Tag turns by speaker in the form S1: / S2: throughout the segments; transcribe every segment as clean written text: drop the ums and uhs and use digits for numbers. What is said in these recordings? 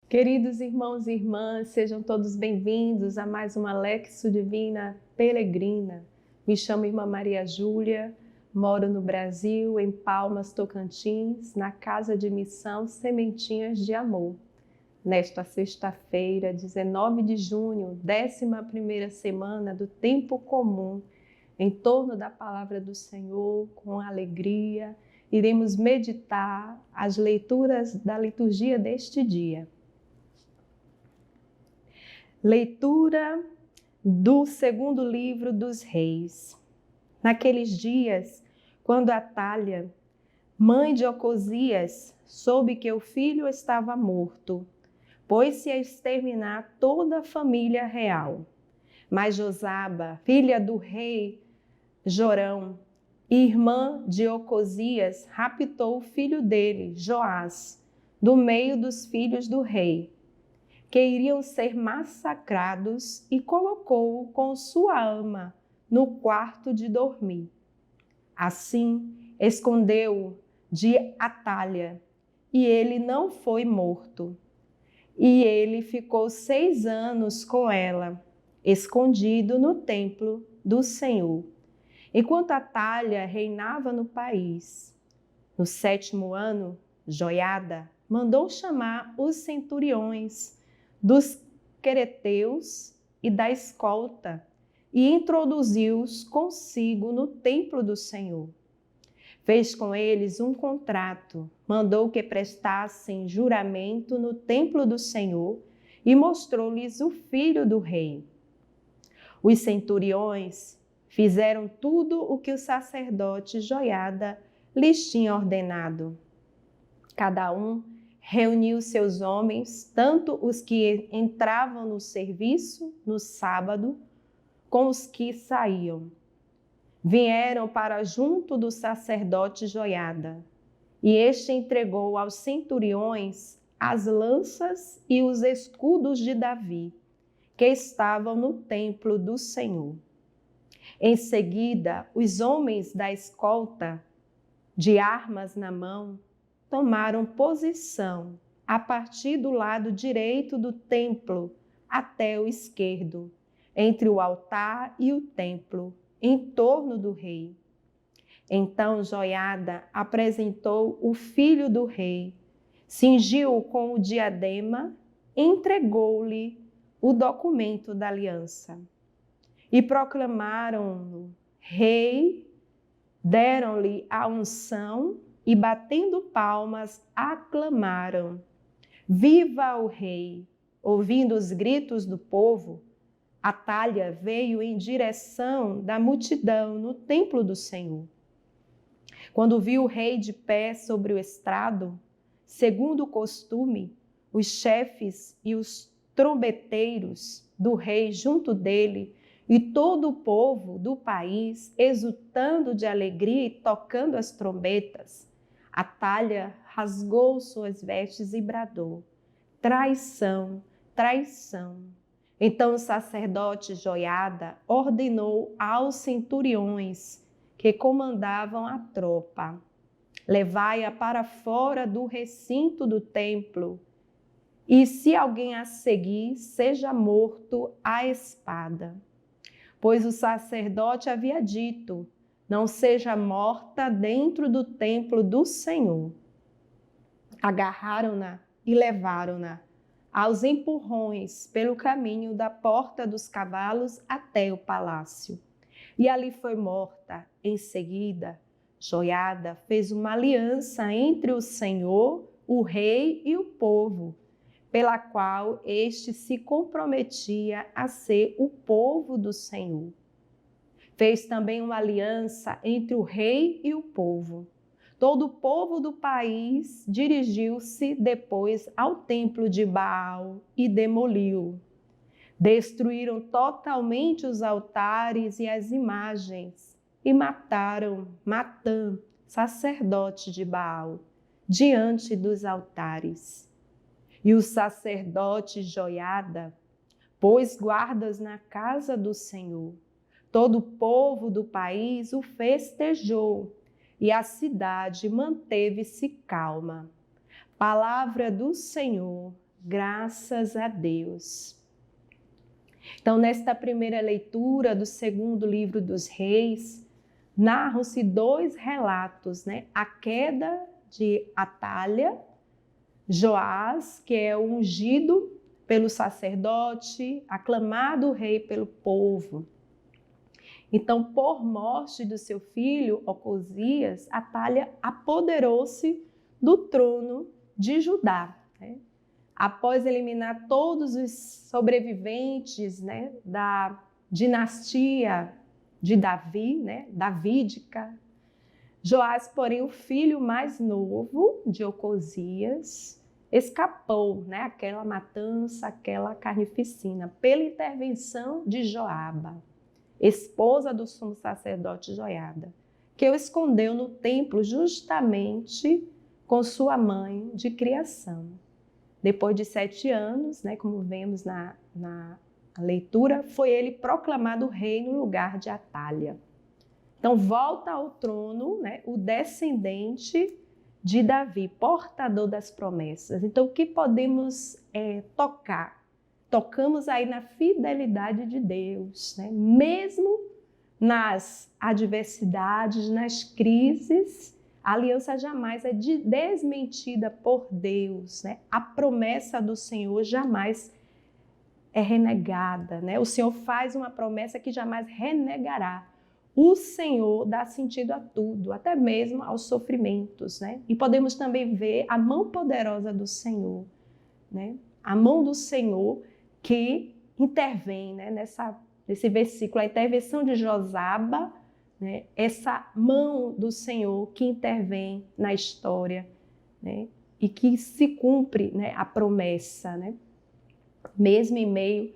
S1: Queridos irmãos e irmãs, sejam todos bem-vindos a mais uma Lexio Divina Peregrina. Me chamo Irmã Maria Júlia, moro no Brasil, em Palmas, Tocantins, na Casa de Missão Sementinhas de Amor. Nesta sexta-feira, 19 de junho, 11ª semana do Tempo Comum, em torno da Palavra do Senhor, com alegria, iremos meditar as leituras da liturgia deste dia. Leitura do segundo livro dos Reis. Naqueles dias, quando Atália, mãe de Ocosias, soube que o filho estava morto, pôs-se a exterminar toda a família real. Mas Josaba, filha do rei Jorão, irmã de Ocosias, raptou o filho dele, Joás, do meio dos filhos do rei, que iriam ser massacrados, e colocou-o com sua ama no quarto de dormir. Assim, escondeu-o de Atália, e ele não foi morto. E ele ficou 6 anos com ela, escondido no templo do Senhor, enquanto Atália reinava no país. No 7º ano, Joiada mandou chamar os centuriões dos quereteus e da escolta, e introduziu-os consigo no templo do Senhor. Fez com eles um contrato, mandou que prestassem juramento no templo do Senhor e mostrou-lhes o filho do rei. Os centuriões fizeram tudo o que o sacerdote Joiada lhes tinha ordenado. Cada um reuniu seus homens, tanto os que entravam no serviço no sábado, como os que saíam. Vieram para junto do sacerdote Joiada, e este entregou aos centuriões as lanças e os escudos de Davi, que estavam no templo do Senhor. Em seguida, os homens da escolta, de armas na mão, tomaram posição a partir do lado direito do templo até o esquerdo, entre o altar e o templo, em torno do rei. Então Joiada apresentou o filho do rei, cingiu-o com o diadema e entregou-lhe o documento da aliança. E proclamaram-no rei, deram-lhe a unção e, batendo palmas, aclamaram: Viva o rei! Ouvindo os gritos do povo, Atália veio em direção da multidão no templo do Senhor. Quando viu o rei de pé sobre o estrado, segundo o costume, os chefes e os trombeteiros do rei junto dele, e todo o povo do país exultando de alegria e tocando as trombetas, Atália rasgou suas vestes e bradou: traição, traição. Então o sacerdote Joiada ordenou aos centuriões que comandavam a tropa: levai-a para fora do recinto do templo, e se alguém a seguir, seja morto à espada. Pois o sacerdote havia dito: não seja morta dentro do templo do Senhor. Agarraram-na e levaram-na aos empurrões pelo caminho da Porta dos Cavalos até o palácio. E ali foi morta. Em seguida, Joiada fez uma aliança entre o Senhor, o rei e o povo, pela qual este se comprometia a ser o povo do Senhor. Fez também uma aliança entre o rei e o povo. Todo o povo do país dirigiu-se depois ao templo de Baal e demoliu. Destruíram totalmente os altares e as imagens e mataram Matã, sacerdote de Baal, diante dos altares. E o sacerdote Joiada pôs guardas na casa do Senhor. Todo o povo do país o festejou e a cidade manteve-se calma. Palavra do Senhor, graças a Deus. Então, nesta primeira leitura do segundo livro dos Reis, narram-se 2 relatos, né? A queda de Atália, Joás, que é ungido pelo sacerdote, aclamado rei pelo povo. Então, por morte do seu filho, Ocosias, Atália apoderou-se do trono de Judá, né? Após eliminar todos os sobreviventes, né, da dinastia de Davi, né, davídica, Joás, porém, o filho mais novo de Ocosias, escapou, né, aquela matança, aquela carnificina, pela intervenção de Joaba, esposa do sumo sacerdote Joiada, que o escondeu no templo justamente com sua mãe de criação. Depois de 7 anos, né, como vemos na leitura, foi ele proclamado rei no lugar de Atália. Então, volta ao trono, né, o descendente de Davi, portador das promessas. Então, o que podemos tocar? Tocamos aí na fidelidade de Deus, né? Mesmo nas adversidades, nas crises, a aliança jamais é desmentida por Deus, né? A promessa do Senhor jamais é renegada, né? O Senhor faz uma promessa que jamais renegará. O Senhor dá sentido a tudo, até mesmo aos sofrimentos, né? E podemos também ver a mão poderosa do Senhor, né? A mão do Senhor que intervém, né? Nesse versículo, a intervenção de Josaba, né? Essa mão do Senhor que intervém na história, né? E que se cumpre, né, a promessa, né? Mesmo em meio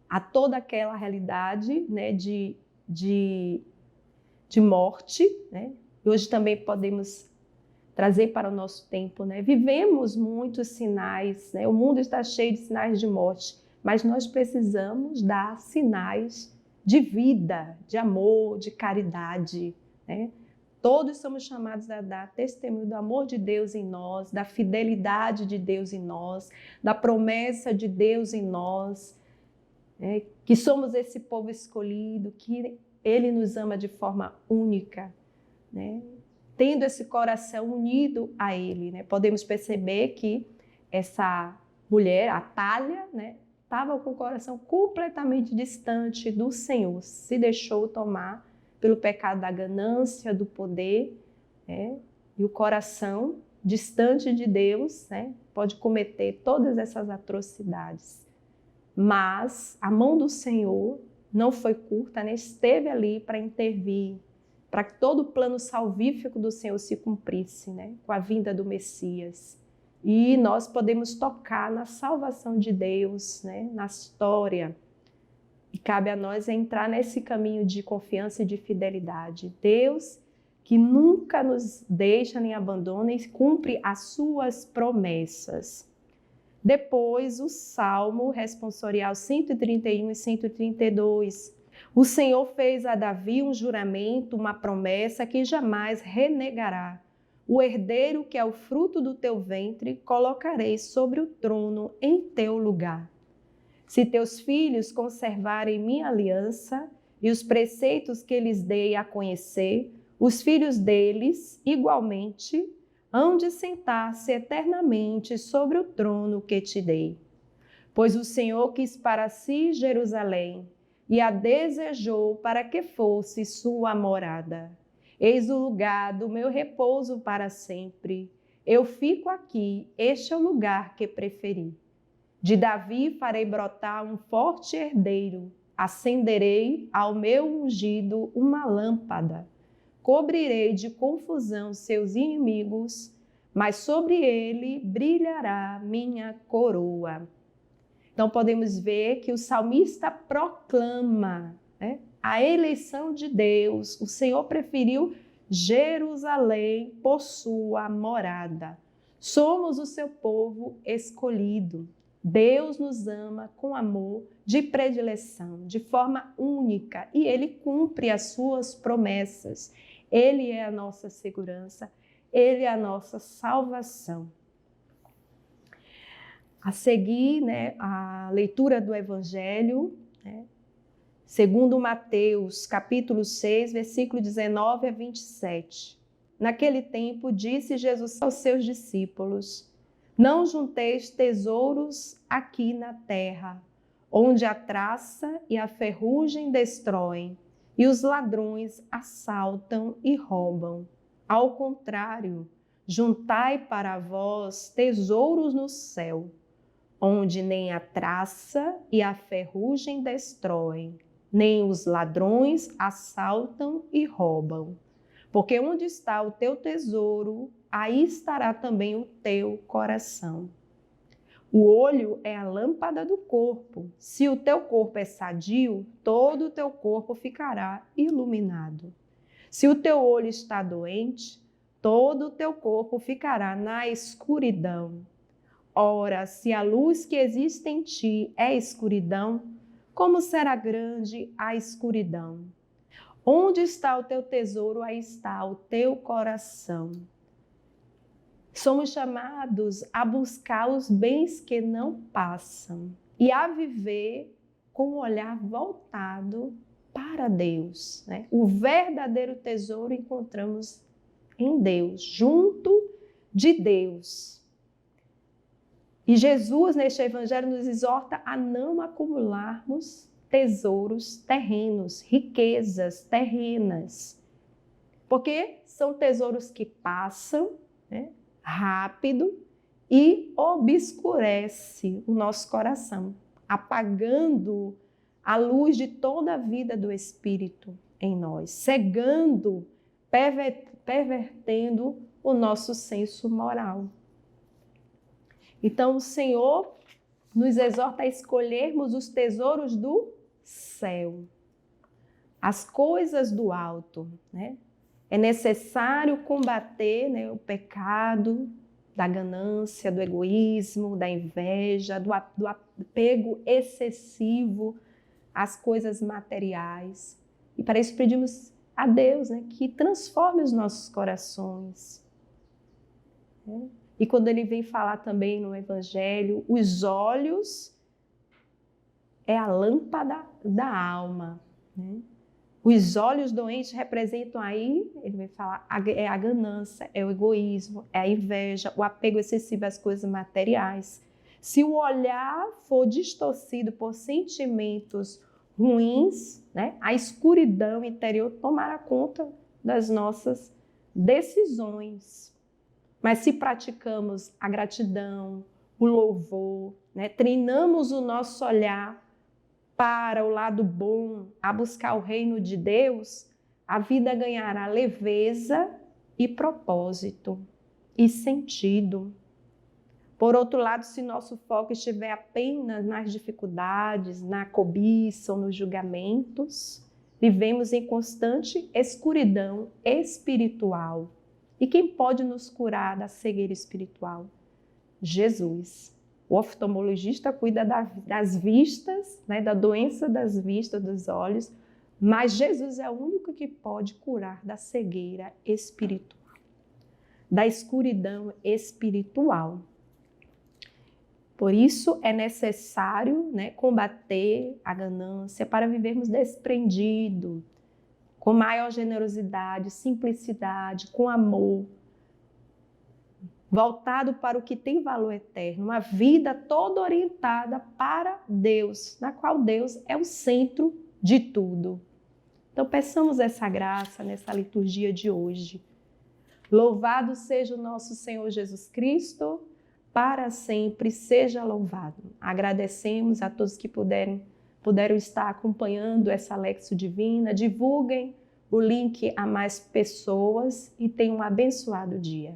S1: a toda aquela realidade, né, de morte, né? E hoje também podemos trazer para o nosso tempo, né? Vivemos muitos sinais, né? O mundo está cheio de sinais de morte, mas nós precisamos dar sinais de vida, de amor, de caridade, né? Todos somos chamados a dar testemunho do amor de Deus em nós, da fidelidade de Deus em nós, da promessa de Deus em nós, né? Que somos esse povo escolhido, que Ele nos ama de forma única, né? Tendo esse coração unido a Ele, né? Podemos perceber que essa mulher, Atália, né, estava com o coração completamente distante do Senhor, se deixou tomar pelo pecado da ganância, do poder, né? E o coração distante de Deus, né, pode cometer todas essas atrocidades. Mas a mão do Senhor não foi curta, né? Esteve ali para intervir, para que todo o plano salvífico do Senhor se cumprisse, né? Com a vinda do Messias. E nós podemos tocar na salvação de Deus, né? Na história. E cabe a nós entrar nesse caminho de confiança e de fidelidade. Deus que nunca nos deixa nem abandona e cumpre as suas promessas. Depois, o Salmo responsorial 131 e 132. O Senhor fez a Davi um juramento, uma promessa que jamais renegará. O herdeiro que é o fruto do teu ventre, colocarei sobre o trono em teu lugar. Se teus filhos conservarem minha aliança e os preceitos que lhes dei a conhecer, os filhos deles, igualmente, hão de sentar-se eternamente sobre o trono que te dei. Pois o Senhor quis para si Jerusalém e a desejou para que fosse sua morada. Eis o lugar do meu repouso para sempre. Eu fico aqui, este é o lugar que preferi. De Davi farei brotar um forte herdeiro, acenderei ao meu ungido uma lâmpada. Cobrirei de confusão seus inimigos, mas sobre ele brilhará minha coroa. Então podemos ver que o salmista proclama, né, a eleição de Deus. O Senhor preferiu Jerusalém por sua morada. Somos o seu povo escolhido. Deus nos ama com amor de predileção, de forma única, e Ele cumpre as suas promessas. Ele é a nossa segurança, Ele é a nossa salvação. A seguir, né, a leitura do Evangelho, né, segundo Mateus, capítulo 6, versículo 19 a 27. Naquele tempo, disse Jesus aos seus discípulos: não junteis tesouros aqui na terra, onde a traça e a ferrugem destroem, e os ladrões assaltam e roubam. Ao contrário, juntai para vós tesouros no céu, onde nem a traça e a ferrugem destroem, nem os ladrões assaltam e roubam. Porque onde está o teu tesouro, aí estará também o teu coração. O olho é a lâmpada do corpo. Se o teu corpo é sadio, todo o teu corpo ficará iluminado. Se o teu olho está doente, todo o teu corpo ficará na escuridão. Ora, se a luz que existe em ti é escuridão, como será grande a escuridão? Onde está o teu tesouro, aí está o teu coração. Somos chamados a buscar os bens que não passam e a viver com o olhar voltado para Deus, né? O verdadeiro tesouro encontramos em Deus, junto de Deus. E Jesus, neste evangelho, nos exorta a não acumularmos tesouros terrenos, riquezas terrenas, porque são tesouros que passam, né, rápido e obscurece o nosso coração, apagando a luz de toda a vida do Espírito em nós, cegando, pervertendo o nosso senso moral. Então, o Senhor nos exorta a escolhermos os tesouros do céu, as coisas do alto, né? É necessário combater, né, o pecado da ganância, do egoísmo, da inveja, do apego excessivo às coisas materiais. E para isso pedimos a Deus, né, que transforme os nossos corações. Né? E quando ele vem falar também no Evangelho, os olhos é a lâmpada da alma. Né? Os olhos doentes representam aí, ele vai falar, é a ganância, é o egoísmo, é a inveja, o apego excessivo às coisas materiais. Se o olhar for distorcido por sentimentos ruins, né, a escuridão interior tomará conta das nossas decisões. Mas se praticamos a gratidão, o louvor, né, treinamos o nosso olhar para o lado bom, a buscar o reino de Deus, a vida ganhará leveza e propósito e sentido. Por outro lado, se nosso foco estiver apenas nas dificuldades, na cobiça ou nos julgamentos, vivemos em constante escuridão espiritual. E quem pode nos curar da cegueira espiritual? Jesus. O oftalmologista cuida das vistas, né, da doença das vistas, dos olhos, mas Jesus é o único que pode curar da cegueira espiritual, da escuridão espiritual. Por isso é necessário, né, combater a ganância para vivermos desprendido, com maior generosidade, simplicidade, com amor, voltado para o que tem valor eterno, uma vida toda orientada para Deus, na qual Deus é o centro de tudo. Então, peçamos essa graça nessa liturgia de hoje. Louvado seja o nosso Senhor Jesus Cristo, para sempre seja louvado. Agradecemos a todos que puderam estar acompanhando essa Lexio Divina. Divulguem o link a mais pessoas e tenham um abençoado dia.